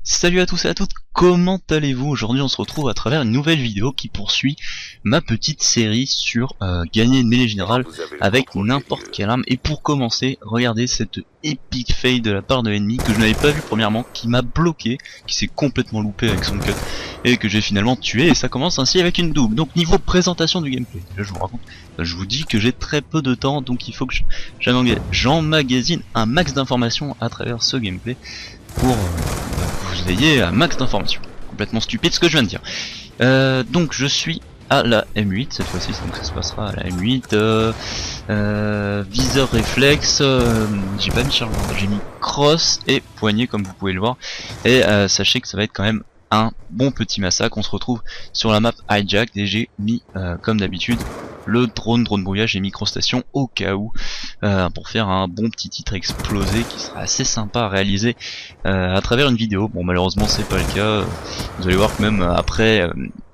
Salut à tous et à toutes, comment allez-vous? Aujourd'hui on se retrouve à travers une nouvelle vidéo qui poursuit ma petite série sur gagner une mêlée générale avec n'importe quelle arme. Et pour commencer, regardez cette épique fail de la part de l'ennemi que je n'avais pas vu premièrement, qui m'a bloqué, qui s'est complètement loupé avec son cut et que j'ai finalement tué, et ça commence ainsi avec une double. Donc niveau présentation du gameplay, là je vous raconte, je vous dis que j'ai très peu de temps, donc il faut que j'emmagasine un max d'informations à travers ce gameplay pour vous ayez un max d'informations. Complètement stupide ce que je viens de dire. Donc je suis à la M8 cette fois-ci, donc ça se passera à la M8. Viseur réflexe, j'ai pas mis chargeur, j'ai mis cross et poignet comme vous pouvez le voir. Et sachez que ça va être quand même un bon petit massacre. On se retrouve sur la map hijack et j'ai mis comme d'habitude le drone brouillage et microstation au cas où, pour faire un bon petit titre explosé qui sera assez sympa à réaliser à travers une vidéo. Bon, malheureusement c'est pas le cas, vous allez voir que même après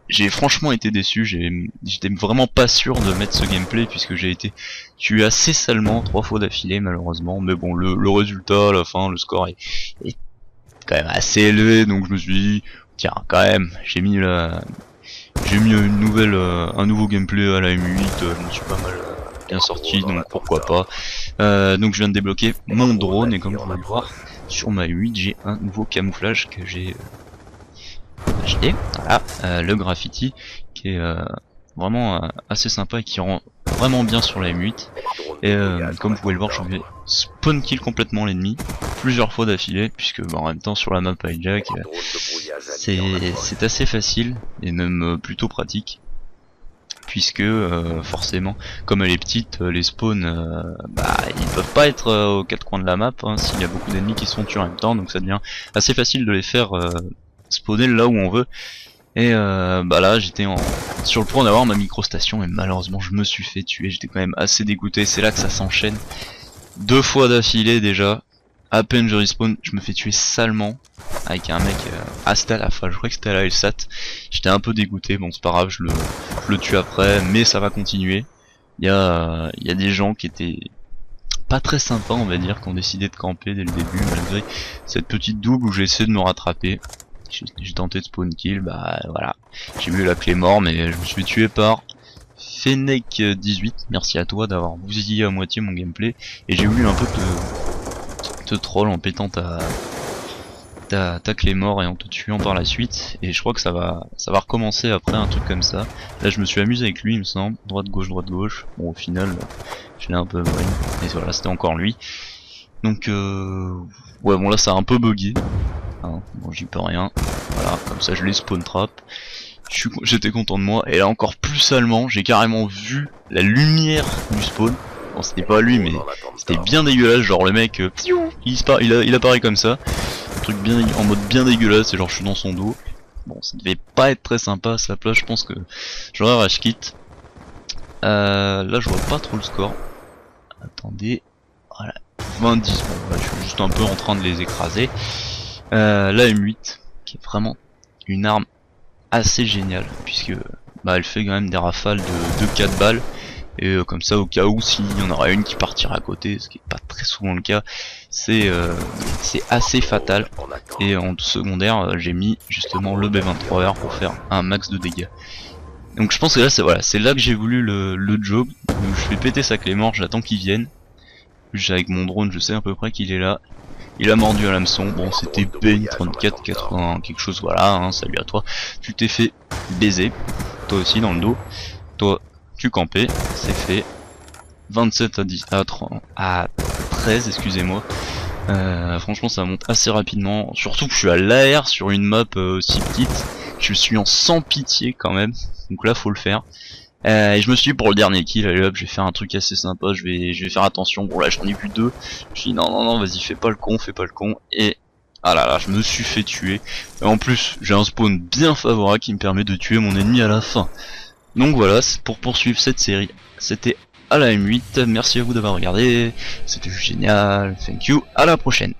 j'ai franchement été déçu, j'étais vraiment pas sûr de mettre ce gameplay puisque j'ai été tué assez salement 3 fois d'affilée malheureusement. Mais bon, le résultat à la fin, le score est quand même assez élevé, donc je me suis dit tiens, quand même, j'ai mis une nouvelle, un nouveau gameplay à la M8, je me suis pas mal bien sorti, donc pourquoi pas. Donc je viens de débloquer mon drone et comme vous pouvez le voir sur ma M8 j'ai un nouveau camouflage que j'ai acheté, voilà, le graffiti qui est vraiment assez sympa et qui rend vraiment bien sur la M8. Et comme vous pouvez le voir, je vais spawn kill complètement l'ennemi plusieurs fois d'affilée, puisque en même temps sur la map hijack c'est assez facile et même plutôt pratique, puisque forcément comme elle est petite, les spawns ils peuvent pas être aux quatre coins de la map s'il y a beaucoup d'ennemis qui sont tués en même temps, donc ça devient assez facile de les faire spawner là où on veut. Et là j'étais sur le point d'avoir ma microstation et malheureusement je me suis fait tuer, j'étais quand même assez dégoûté. C'est là que ça s'enchaîne, 2 fois d'affilée déjà. À peine je respawn, je me fais tuer salement avec un mec, c'était à la fin, je crois que c'était à la LSAT. J'étais un peu dégoûté, bon c'est pas grave, je le tue après, mais ça va continuer. Il y a des gens qui étaient pas très sympas on va dire, qui ont décidé de camper dès le début malgré cette petite double où j'ai essayé de me rattraper. J'ai tenté de spawn kill, voilà, j'ai eu la clé mort, mais je me suis tué par Fennec18, merci à toi d'avoir bousillé à moitié mon gameplay, et j'ai voulu un peu te troll en pétant ta clé mort et en te tuant par la suite, et je crois que ça va recommencer après un truc comme ça. Là je me suis amusé avec lui il me semble, droite gauche, bon au final je l'ai un peu brain, et voilà c'était encore lui. Donc ouais bon là ça a un peu bugué. Bon j'y peux rien, voilà, comme ça je les spawn trap, j'étais content de moi, et là encore plus salement, j'ai carrément vu la lumière du spawn. Bon c'était pas lui mais c'était bien dégueulasse, genre le mec il apparaît comme ça, truc bien en mode bien dégueulasse, et genre je suis dans son dos. Bon ça devait pas être très sympa à sa place, je pense que j'aurais rage quit. Là je vois pas trop le score, attendez, voilà, 20-10, bon là je suis juste un peu en train de les écraser. La M8 qui est vraiment une arme assez géniale, puisque elle fait quand même des rafales de 4 balles, et comme ça au cas où s'il y en aura une qui partira à côté, ce qui est pas très souvent le cas, c'est assez fatal. Et en secondaire j'ai mis justement le B23R pour faire un max de dégâts. Donc je pense que là c'est là que j'ai voulu le job, où je fais péter sa clé mort, j'attends qu'il vienne. Avec mon drone je sais à peu près qu'il est là. Il a mordu à l'hameçon, bon c'était Ben3480 quelque chose, voilà, salut à toi. Tu t'es fait baiser, toi aussi dans le dos, toi tu campais, c'est fait. 27 à 10, à 13 excusez-moi. Franchement ça monte assez rapidement, surtout que je suis à l'AR sur une map aussi petite, je suis en sans pitié quand même, donc là faut le faire. Et je me suis dit pour le dernier kill, allez hop, je vais faire un truc assez sympa, je vais faire attention. Bon là j'en ai vu 2, je me suis dit non vas-y fais pas le con, et ah là je me suis fait tuer. Et en plus j'ai un spawn bien favorable qui me permet de tuer mon ennemi à la fin. Donc voilà, c'est pour poursuivre cette série, c'était à la M8, merci à vous d'avoir regardé, c'était génial, thank you, à la prochaine.